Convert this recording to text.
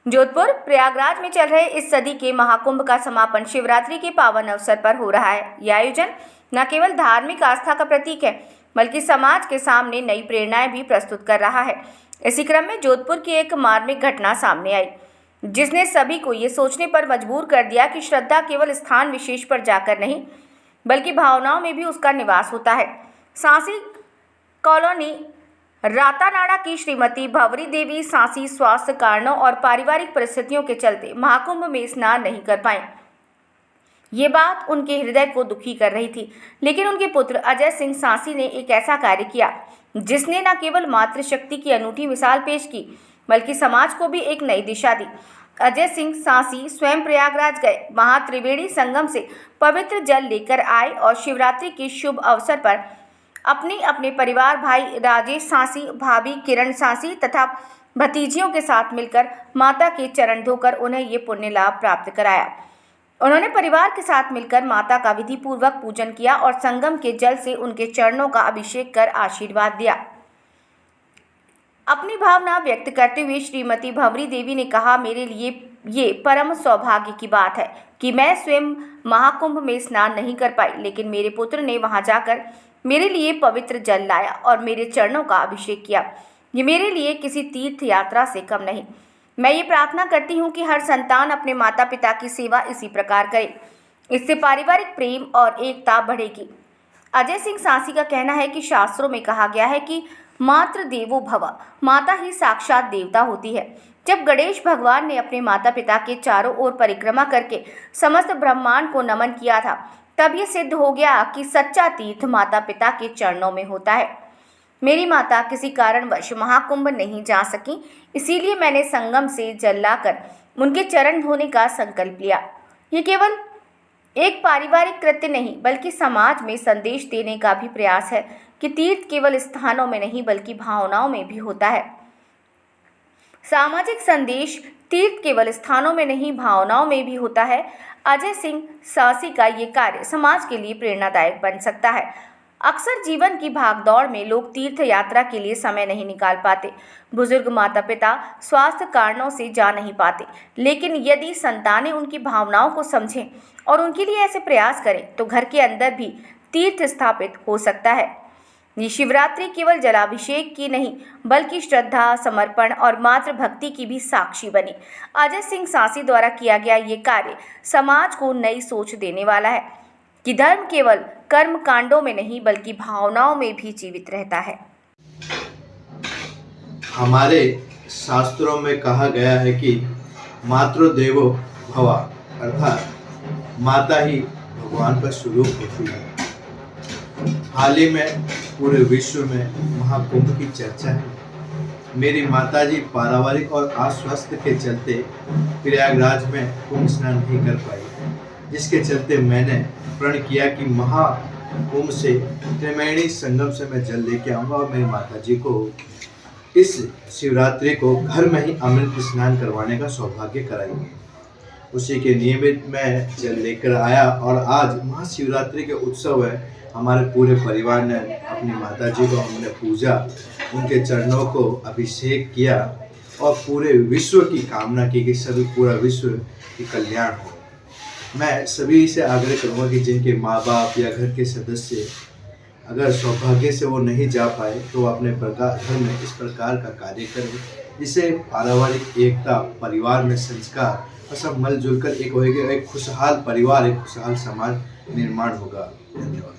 जोधपुर प्रयागराज में चल रहे इस सदी के महाकुंभ का समापन शिवरात्रि के पावन अवसर पर हो रहा है। यह आयोजन न केवल धार्मिक आस्था का प्रतीक है, बल्कि समाज के सामने नई प्रेरणाएं भी प्रस्तुत कर रहा है। इसी क्रम में जोधपुर की एक मार्मिक घटना सामने आई, जिसने सभी को ये सोचने पर मजबूर कर दिया कि श्रद्धा केवल स्थान विशेष पर जाकर नहीं, बल्कि भावनाओं में भी उसका निवास होता है। सांसी कॉलोनी रातानाड़ा की श्रीमती भंवरी देवी सांसी स्वास्थ्य कारणों और पारिवारिक परिस्थितियों के चलते महाकुंभ में स्नान नहीं कर पाए। ये बात उनके हृदय को दुखी कर रही थी, लेकिन उनके पुत्र अजय सिंह सांसी ने एक ऐसा कार्य किया जिसने न केवल मातृशक्ति की अनूठी मिसाल पेश की, बल्कि समाज को भी एक नई दिशा दी। अजय सिंह सांसी स्वयं प्रयागराज गए, वहां त्रिवेणी संगम से पवित्र जल लेकर आए और शिवरात्रि के शुभ अवसर पर अपने परिवार, भाई राजेश सांसी, भाभी किरण सांसी तथा भतीजियों के साथ मिलकर माता के चरण धोकर उन्हें ये पुण्य लाभ प्राप्त कराया। उन्होंने परिवार के साथ मिलकर माता का विधि पूर्वक पूजन किया और संगम के जल से उनके चरणों का अभिषेक कर आशीर्वाद दिया। अपनी भावना व्यक्त करते हुए श्रीमती भंवरी देवी ने कहा, मेरे लिए ये परम सौभाग्य की बात है कि मैं स्वयं महाकुंभ में स्नान नहीं कर पाई, लेकिन मेरे पुत्र ने वहां जाकर मेरे लिए पवित्र जल लाया और मेरे चरणों का अभिषेक किया। ये मेरे लिए किसी तीर्थ यात्रा से कम नहीं। मैं ये प्रार्थना करती हूँ कि हर संतान अपने माता पिता की सेवा इसी प्रकार करे। इससे पारिवारिक प्रेम और एकता बढ़ेगी। अजय सिंह सांसी का कहना है कि शास्त्रों में कहा गया है कि मातृ देवो भव, माता ही साक्षात देवता होती है। जब गणेश भगवान ने अपने माता पिता के चारों ओर परिक्रमा करके समस्त ब्रह्मांड को नमन किया था, तब ये सिद्ध हो गया कि सच्चा तीर्थ माता पिता के चरणों में होता है। मेरी माता किसी कारणवश महाकुंभ नहीं जा सकी, इसीलिए मैंने संगम से जल लाकर उनके चरण धोने का संकल्प लिया। ये केवल एक पारिवारिक कृत्य नहीं, बल्कि समाज में संदेश देने का भी प्रयास है कि तीर्थ केवल स्थानों में नहीं, बल्कि भावनाओं में भी होता है। सामाजिक संदेश तीर्थ केवल स्थानों में नहीं, भावनाओं में भी होता है। अजय सिंह सांसी का ये कार्य समाज के लिए प्रेरणादायक बन सकता है। अक्सर जीवन की भागदौड़ में लोग तीर्थ यात्रा के लिए समय नहीं निकाल पाते। बुजुर्ग माता पिता स्वास्थ्य कारणों से जा नहीं पाते, लेकिन यदि संतानें उनकी भावनाओं को समझें और उनके लिए ऐसे प्रयास करें, तो घर के अंदर भी तीर्थ स्थापित हो सकता है। ये शिवरात्रि केवल जलाभिषेक की नहीं, बल्कि श्रद्धा, समर्पण और मातृभक्ति की भी साक्षी बनी। अजय सिंह सांसी द्वारा किया गया ये कार्य समाज को नई सोच देने वाला है कि धर्म केवल कर्म कांडों में नहीं, बल्कि भावनाओं में भी जीवित रहता है। हमारे शास्त्रों में कहा गया है कि मातृदेवो भव, अर्थात माता ही भगवान का स्वरूप होती है। हाल ही में पूरे विश्व में महाकुंभ की चर्चा है। मेरी माताजी पारिवारिक और अस्वस्थ के चलते प्रयागराज में कुंभ स्नान नहीं कर पाई, जिसके चलते मैंने प्रण किया कि महाकुंभ से त्रिवेणी संगम से मैं जल लेके आऊँगा और मेरी माताजी को इस शिवरात्रि को घर में ही अमृत स्नान करवाने का सौभाग्य कराएंगे। उसी के नियमित मैं जल लेकर आया और आज महाशिवरात्रि के उत्सव है। हमारे पूरे परिवार ने अपनी माताजी को हमने पूजा, उनके चरणों को अभिषेक किया और पूरे विश्व की कामना की कि सभी पूरा विश्व की कल्याण हो। मैं सभी से आग्रह करूँगा कि जिनके माँ बाप या घर के सदस्य अगर सौभाग्य से वो नहीं जा पाए, तो अपने घर में इस प्रकार का कार्य करें, जिससे पारिवारिक एकता, परिवार में संस्कार और सब मिलजुल कर एक होएगा, एक खुशहाल परिवार, एक खुशहाल समाज निर्माण होगा। धन्यवाद।